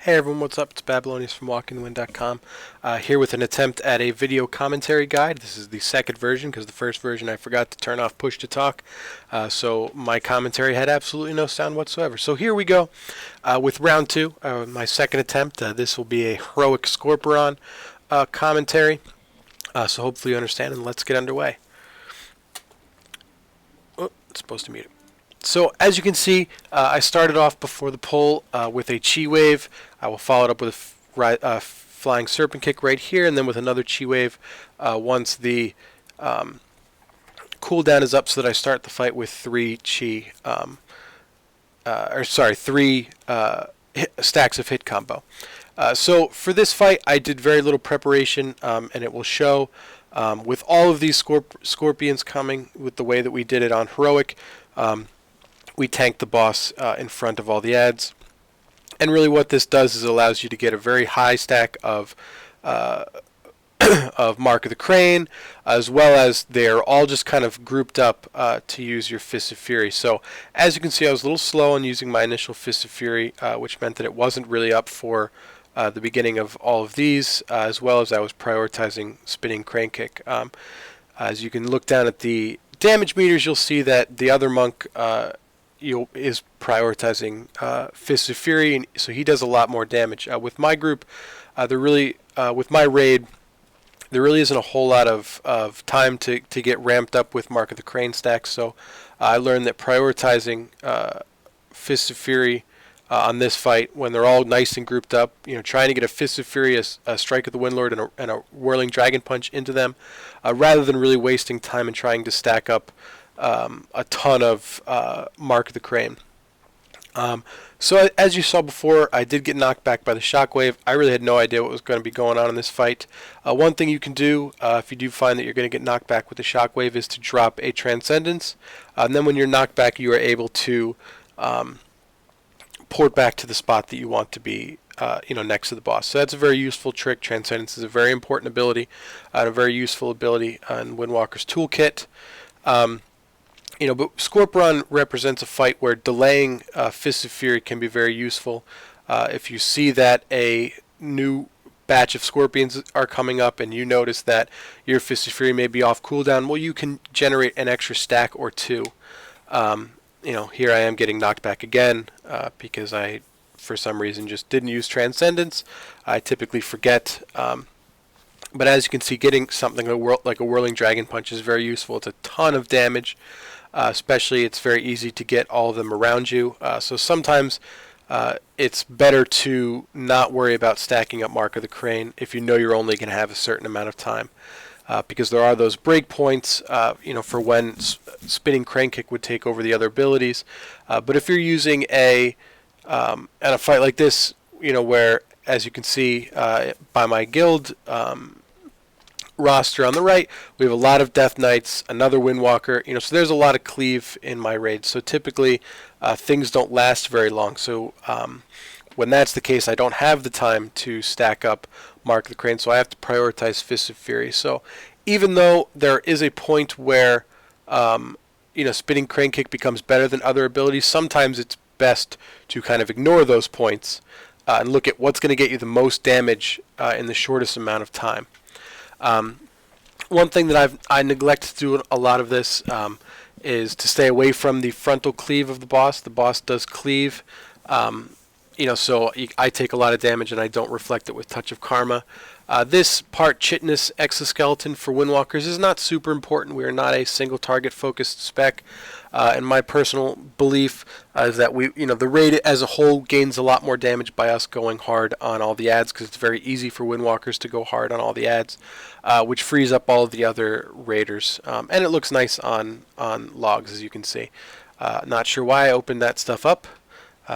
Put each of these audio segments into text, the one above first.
Hey everyone, what's up? It's Babylonius from WalkingTheWind.com, here with an attempt at a video commentary guide. This is the second version because the first version I forgot to turn off push to talk, so my commentary had absolutely no sound whatsoever. So here we go with round two, my second attempt. This will be a heroic Skorypron commentary, so hopefully you understand, and let's get underway. Oh, it's supposed to mute it. So as you can see, I started off before the pull with a chi wave. I will follow it up with a flying serpent kick right here, and then with another chi wave once the cooldown is up, so that I start the fight with three stacks of hit combo. So for this fight, I did very little preparation, and it will show with all of these scorpions coming with the way that we did it on heroic. We tanked the boss in front of all the ads, and really what this does is allows you to get a very high stack of of Mark of the Crane, as well as they're all just kind of grouped up to use your Fist of Fury. So as you can see, I was a little slow on using my initial Fist of Fury, which meant that it wasn't really up for the beginning of all of these, as well as I was prioritizing spinning crane kick. As you can look down at the damage meters, you'll see that the other monk is prioritizing Fist of Fury, and so he does a lot more damage. With my group, with my raid, there really isn't a whole lot of time to get ramped up with Mark of the Crane stacks, so I learned that prioritizing Fist of Fury on this fight, when they're all nice and grouped up, trying to get a Fist of Fury, a Strike of the Windlord, and a Whirling Dragon Punch into them, rather than really wasting time and trying to stack up a ton of Mark of the Crane. So as you saw before, I did get knocked back by the shockwave. I really had no idea what was going to be going on in this fight. One thing you can do if you do find that you're going to get knocked back with the shockwave is to drop a Transcendence, and then when you're knocked back, you are able to port back to the spot that you want to be next to the boss. So that's a very useful trick. Transcendence is a very important ability, and a very useful ability in Windwalker's toolkit. But Skorypron represents a fight where delaying Fist of Fury can be very useful. If you see that a new batch of scorpions are coming up and you notice that your Fist of Fury may be off cooldown, well, you can generate an extra stack or two. Here I am getting knocked back again because I, for some reason, just didn't use Transcendence. I typically forget. But as you can see, getting something like a Whirling Dragon Punch is very useful. It's a ton of damage. Especially, it's very easy to get all of them around you. So sometimes it's better to not worry about stacking up Mark of the Crane if you know you're only going to have a certain amount of time. Because there are those break points, for when spinning crane kick would take over the other abilities. But if you're using at a fight like this, where, as you can see by my guild roster on the right, we have a lot of Death Knights, another Windwalker, so there's a lot of cleave in my raid. So typically things don't last very long. So when that's the case, I don't have the time to stack up Mark of the Crane, so I have to prioritize Fist of Fury. So even though there is a point where spinning crane kick becomes better than other abilities, sometimes it's best to kind of ignore those points and look at what's going to get you the most damage in the shortest amount of time. One thing that I neglect to do a lot of this is to stay away from the frontal cleave of the boss. The boss does cleave, so I take a lot of damage and I don't reflect it with Touch of Karma. This part, Chitinous Exoskeleton for Windwalkers, is not super important. We are not a single target focused spec. And my personal belief is that the raid as a whole gains a lot more damage by us going hard on all the ads, because it's very easy for Windwalkers to go hard on all the ads, which frees up all of the other raiders. And it looks nice on logs, as you can see. Not sure why I opened that stuff up.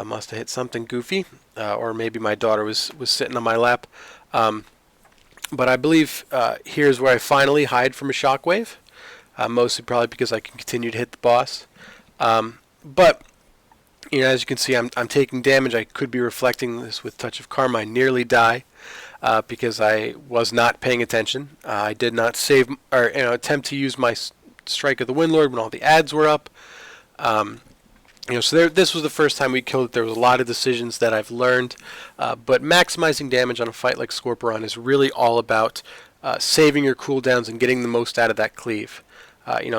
Must have hit something goofy, or maybe my daughter was sitting on my lap. But I believe here's where I finally hide from a shockwave. Mostly probably because I can continue to hit the boss. But as you can see, I'm taking damage. I could be reflecting this with Touch of Karma. I nearly die because I was not paying attention. I did not save or attempt to use my Strike of the Windlord when all the ads were up. So this was the first time we killed it. There was a lot of decisions that I've learned, but maximizing damage on a fight like Skorypron is really all about saving your cooldowns and getting the most out of that cleave.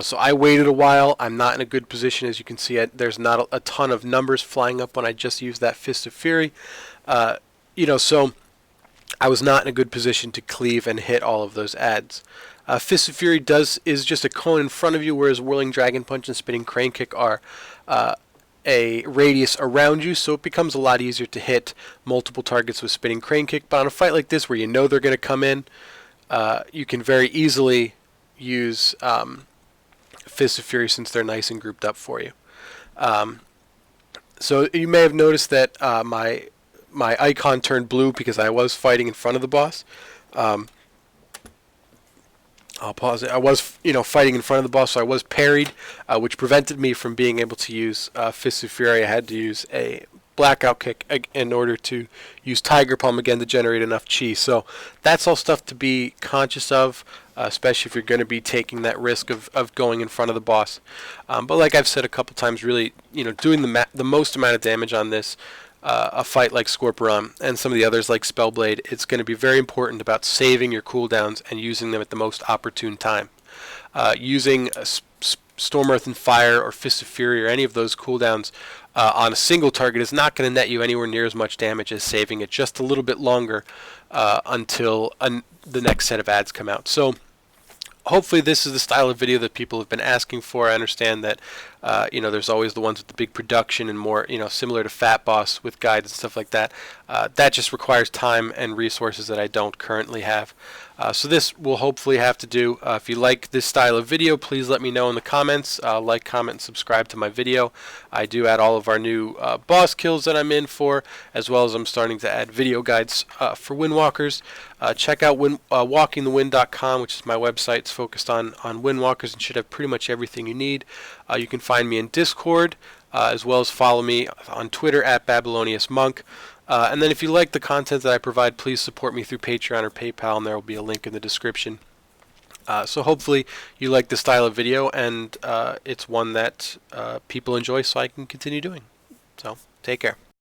So I waited a while. I'm not in a good position, as you can see. There's not a ton of numbers flying up when I just used that Fist of Fury. So I was not in a good position to cleave and hit all of those adds. Fist of Fury is just a cone in front of you, whereas Whirling Dragon Punch and Spinning Crane Kick are a radius around you, so it becomes a lot easier to hit multiple targets with Spinning Crane Kick. But on a fight like this, where you know they're going to come in, you can very easily use Fist of Fury, since they're nice and grouped up for you. So you may have noticed that my icon turned blue because I was fighting in front of the boss. I'll pause it. I was, fighting in front of the boss, so I was parried, which prevented me from being able to use Fist of Fury. I had to use a blackout kick in order to use Tiger Palm again to generate enough chi. So that's all stuff to be conscious of, especially if you're going to be taking that risk of going in front of the boss. But like I've said a couple times, really, doing the most amount of damage on this, a fight like Skorypron and some of the others like Spellblade, it's going to be very important about saving your cooldowns and using them at the most opportune time. Using Storm, Earth, and Fire or Fist of Fury or any of those cooldowns on a single target is not going to net you anywhere near as much damage as saving it just a little bit longer until the next set of ads come out. So hopefully this is the style of video that people have been asking for. I understand that there's always the ones with the big production and more, similar to Fat Boss with guides and stuff like that. That just requires time and resources that I don't currently have. So this will hopefully have to do. If you like this style of video, please let me know in the comments. Like, comment, and subscribe to my video. I do add all of our new boss kills that I'm in for, as well as I'm starting to add video guides for Windwalkers. Check out walkingthewind.com, which is my website. It's focused on Windwalkers and should have pretty much everything you need. You can find me in Discord, as well as follow me on Twitter at Babylonius Monk. And then if you like the content that I provide, please support me through Patreon or PayPal, and there will be a link in the description. So hopefully you like the style of video, and it's one that people enjoy, so I can continue doing. So take care.